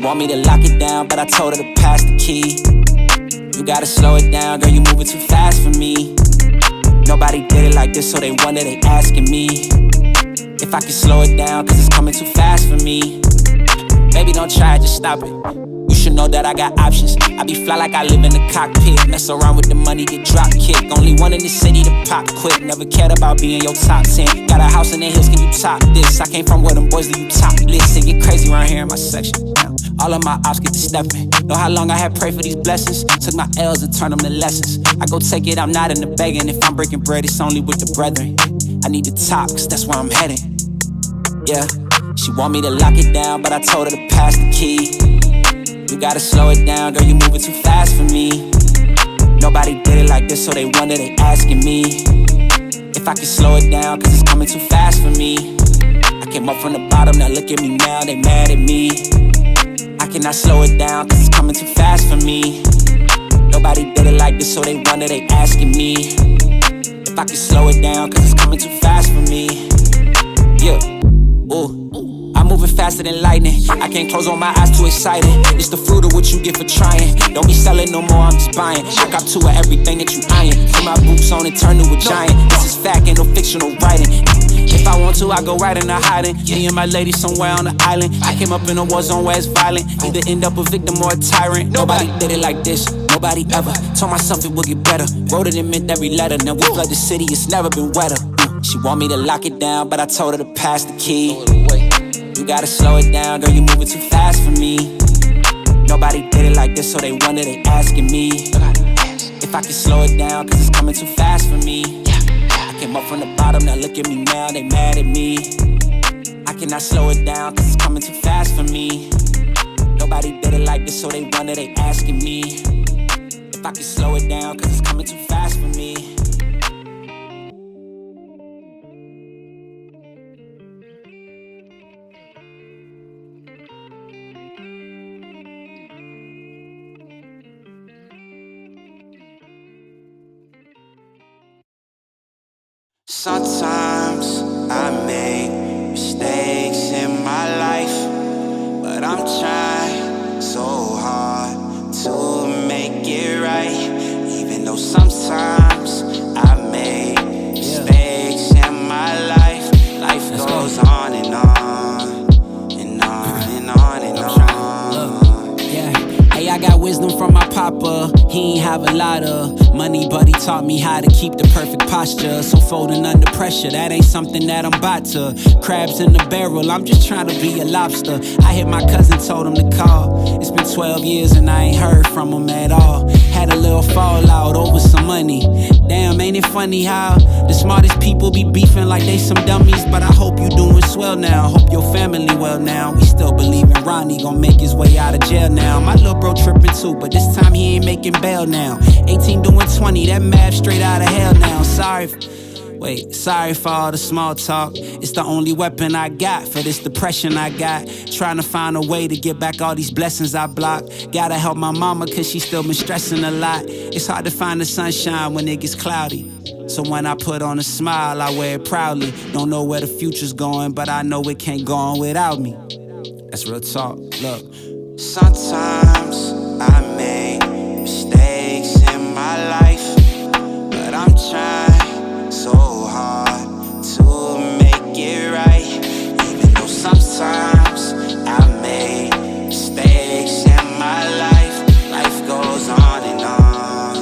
want me to lock it down, but I told her to pass the key. You gotta slow it down, girl, you moving too fast for me. Nobody did it like this, so they wonder, they asking me if I can slow it down, cause it's coming too fast for me. Baby, don't try it, just stop it. You should know that I got options. I be fly like I live in the cockpit. Mess around with the money, get drop kick. Only one in the city to pop quick. Never cared about being your top 10. Got a house in the hills, can you top this? I came from where them boys leave you topless. It get crazy around here in my section. All of my ops get to stepping. Know how long I had prayed for these blessings. Took my L's and turned them to lessons. I go take it, I'm not in the begging. If I'm breaking bread, it's only with the brethren. I need the top, cause that's where I'm heading. Yeah, she want me to lock it down, but I told her to pass the key. You gotta slow it down, girl, you moving too fast for me. Nobody did it like this, so they wonder, they asking me if I can slow it down, cause it's coming too fast for me. I came up from the bottom, now look at me now, they mad at me. I cannot slow it down, cause it's coming too fast for me. Nobody did it like this, so they wonder, they asking me if I can slow it down, cause it's coming too fast for me. Yeah, ooh, I'm moving faster than lightning. I can't close on my eyes, too excited. It's the fruit of what you get for trying. Don't be selling no more, I'm just buying. I got two of everything that you eyeing. Put my boots on and turn to a giant. This is fact, ain't no fictional writing. If I want to, I go right into hiding. Me and my lady somewhere on the island. I came up in a war zone where it's violent. Either end up a victim or a tyrant. Nobody did it like this, nobody ever. Told myself it would get better. Wrote it and meant every letter. Now we flood the city, it's never been wetter. She want me to lock it down, but I told her to pass the key. You gotta slow it down, girl, you moving too fast for me. Nobody did it like this, so they wonder, they asking me if I can slow it down, cause it's coming too fast for me. I came up from the bottom, now look at me now, they mad at me. I cannot slow it down, cause it's coming too fast for me. Nobody did it like this, so they wonder, they asking me if I can slow it down, cause it's coming too fast for me. Sometimes I make mistakes in my life, but I'm trying so hard to make it right. Even though sometimes I make mistakes in my life, life goes on and on and on and on and on. Yeah, hey, I got wisdom from my papa. He ain't have a lot of money, but he taught me how to keep the perfect posture. So folding under pressure, that ain't something that I'm about to. Crabs in the barrel, I'm just trying to be a lobster. I hit my cousin, told him to call. It's been 12 years and I ain't heard from him at all. Had a little fallout over some money. Damn, ain't it funny how the smartest people be beefing like they some dummies? But I hope you doing swell now, hope your family well now. We still believe in Ronnie gon' make his way out of jail now. My little bro tripping too, but this time he ain't making bail now. 18 doing 20, that math straight out of hell now. Sorry for all the small talk. It's the only weapon I got for this depression I got. Trying to find a way to get back all these blessings I blocked. Gotta help my mama cause she still been stressing a lot. It's hard to find the sunshine when it gets cloudy. So when I put on a smile, I wear it proudly. Don't know where the future's going, but I know it can't go on without me. That's real talk, look. Sometimes I make mistakes in my life, but I'm trying so hard to make it right. Even though sometimes I make mistakes in my life, life goes on and on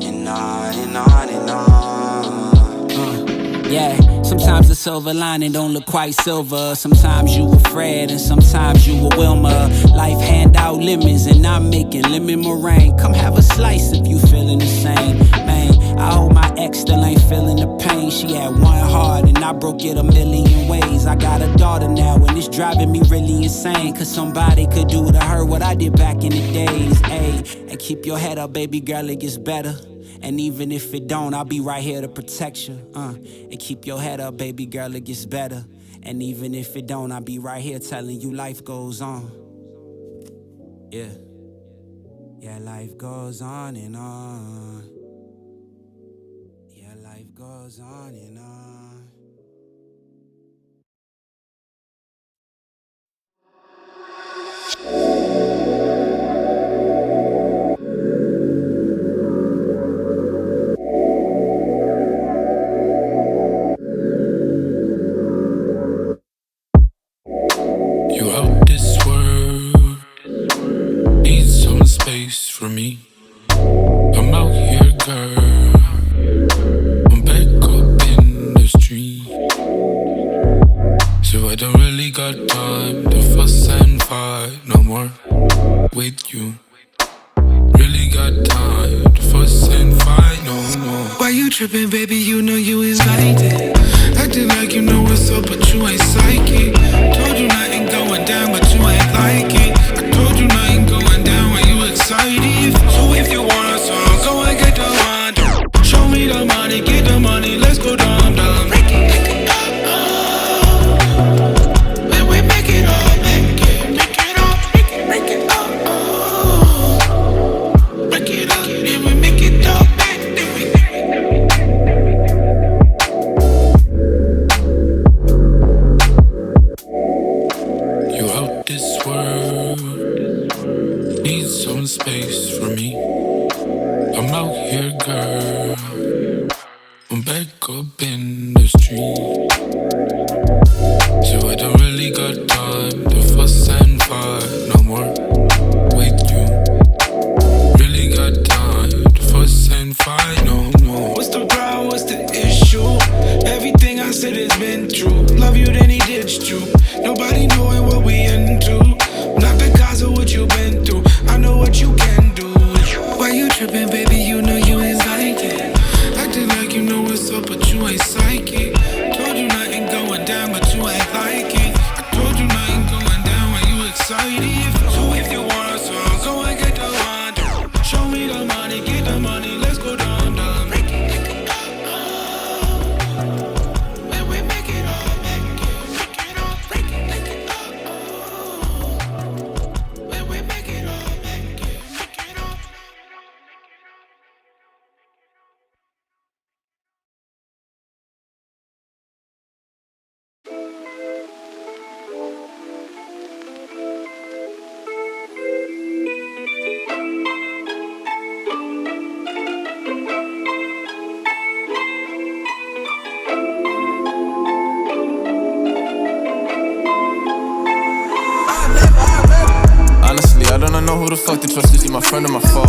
and on and on and on. Yeah. Sometimes the silver lining don't look quite silver. Sometimes you a Fred and sometimes you a Wilma. Life hand out lemons and I'm making lemon meringue. Come have a slice if you feeling the same. Man, I hope my ex still ain't feeling the pain. She had one heart and I broke it a million ways. I got a daughter now and it's driving me really insane. Cause somebody could do to her what I did back in the days. Ayy, and keep your head up, baby girl, it gets better. And even if it don't, I'll be right here to protect you. And keep your head up, baby girl, it gets better. And even if it don't, I'll be right here telling you life goes on. Yeah. Yeah, life goes on and on. Yeah, life goes on and on. tripping, baby, you know you invited. Acting like you know what's up, but you ain't psychic. Told you nothing going down, but you ain't like it. I told you nothing going down when you excited. So if you want a song, go and get the one. Show me the money, get the money, let's go dumb dumb. Make it up, when we make it up, make it up, make it up, make it up, then we make it up, then we. You out this world, need some space for me. I'm out here, girl, I'm back up in the street. So I don't really got time to fuss and fight no more with you. Really got time to fuss and fight no more. What's the problem, what's the issue? Everything I said has been true. Love you, then he ditched you. Nobody knowing what we into. Not because of what you've been through. I know what you can do. Why you tripping, baby? You know you invited. Acting like you know what's up, but you ain't psychic. Told you nothing going down, but you ain't like it. I told you nothing going down when you excited. So if you want a song, go and get the one. Show me the money, get the money, let's go dumb dumb. Make it up, when we make it up, make it up, make it up, when we make it up, make it up. Honestly, I don't know who the fuck to trust. Is he my friend or my foe?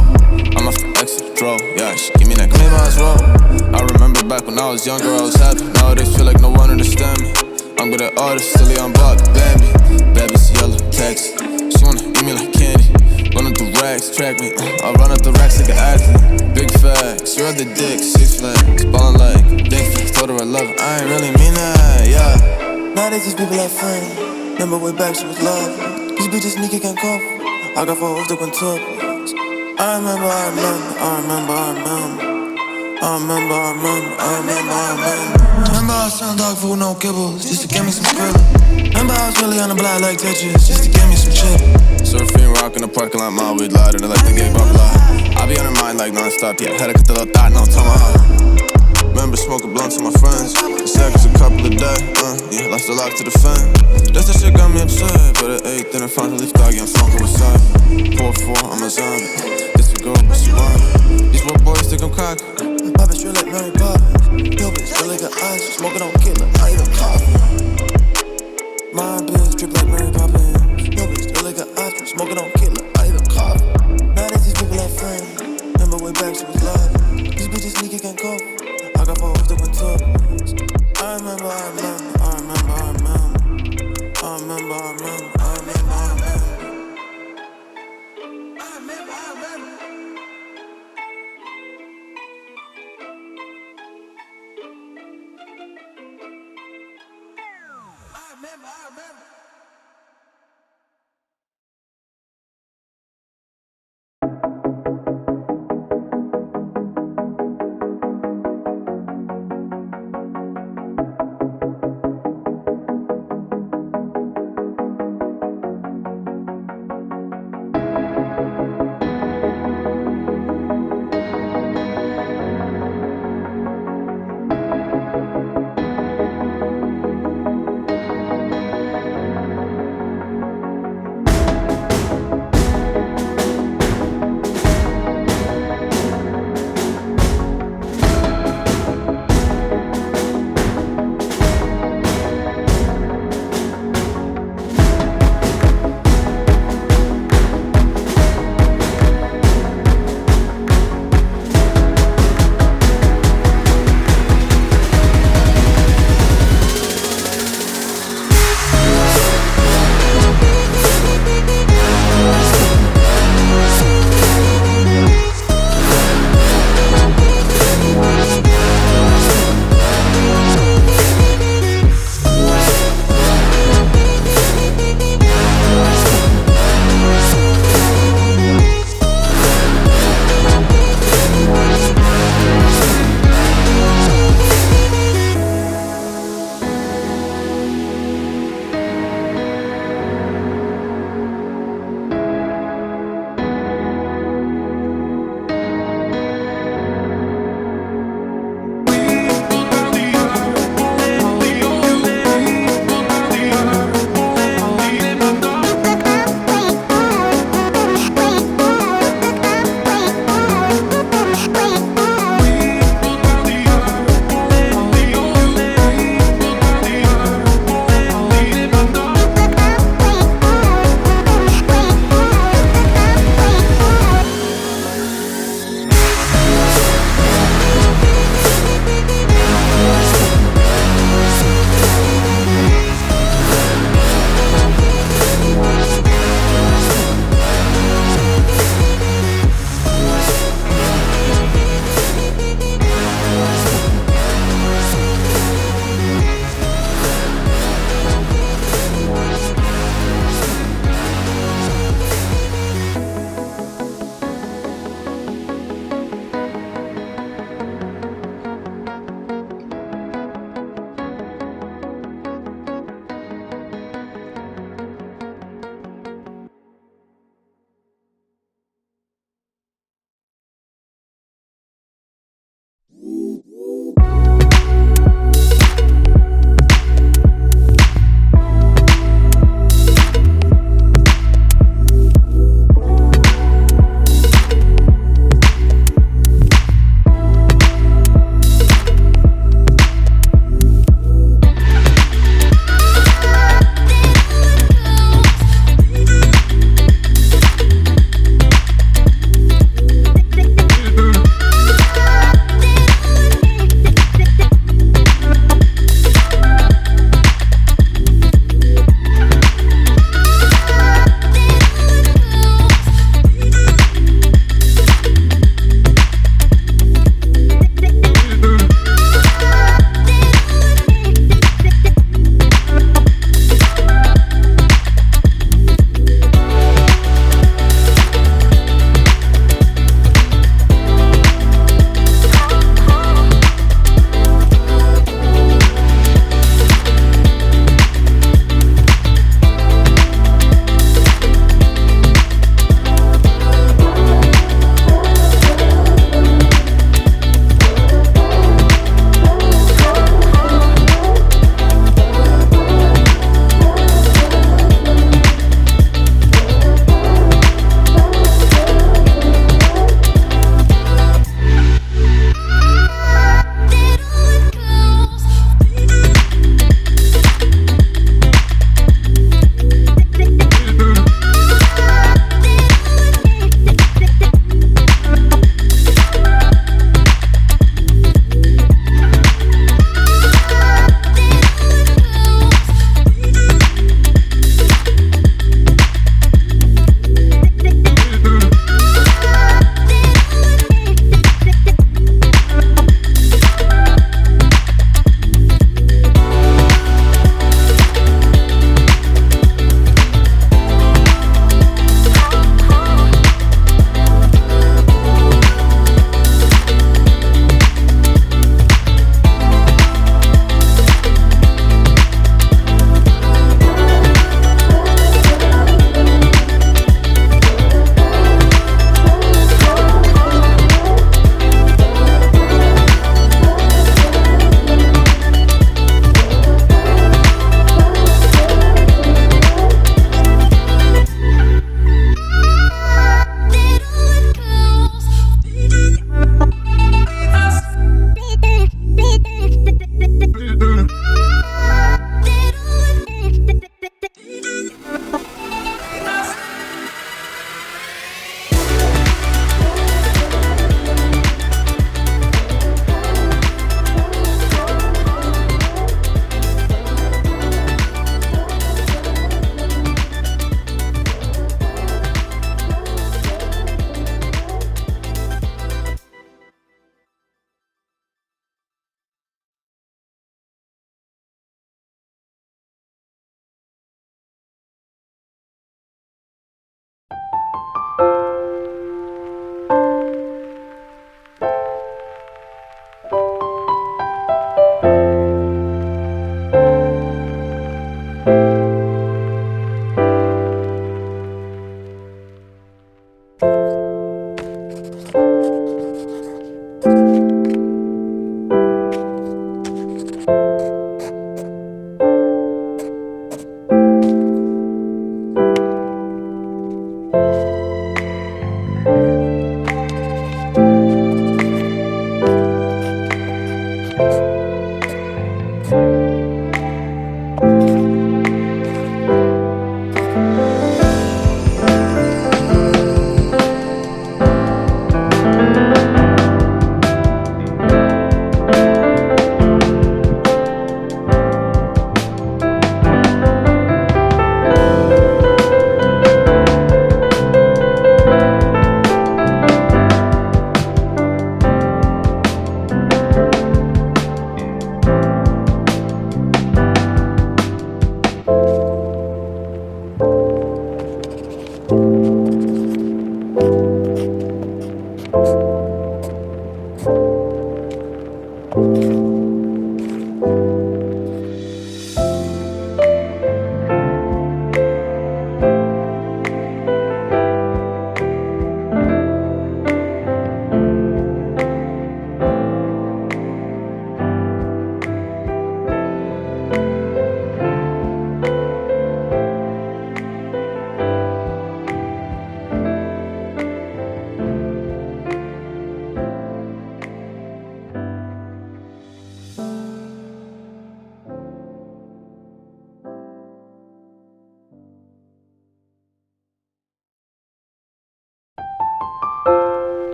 I'm off the exit, draw. Yeah, she give me that clean as well. I remember back when I was younger, I was happy. Nowadays feel like no one understand me. I'm good at artists, silly, I'm Bob, Bambi. Baby's yellow, text. She wanna eat me like candy. Run up the racks, track me. I'll run up the racks like an athlete. Big facts, you're the dick, 6 flags. Ballin' like big facts, told her I love her. I ain't really mean that, yeah. Nowadays these people are funny. Remember way back she was lovely. These bitches sneaky can't cover. I got 4 hoes to quintuplets. I remember. Remember I was selling dog food, no kibbles, just to get me some skrilla. Remember I was really on the block like Tetris, just to get me some chip. Surfing, rockin' the parking lot, my weed louder than like the gay bar block. I be on her mind like non-stop, yeah. Had to cut the little thought, now I'm talking about. Remember smoking blunts with my friends. Seconds a couple of days, yeah, lost the lock to the fan. That's the shit got me upset, but at 8, then I finally thought, yeah, I'm smoking with side. 4-4, I'm a zombie. This a girl, but she want. These little boys think I'm cocky. My bitch real like Mary Poppins. Yo bitch real like her eyes, smoking on killer, I eat a coffee. My bitch drip like Mary Poppins. Yo bitch real like her eyes, smoking on killer, I eat a coffee. Nowadays these people are friendly. Remember way back she was lovely. These bitches sneaky can't cover. I got 4 hoes to quintuplets. I remember.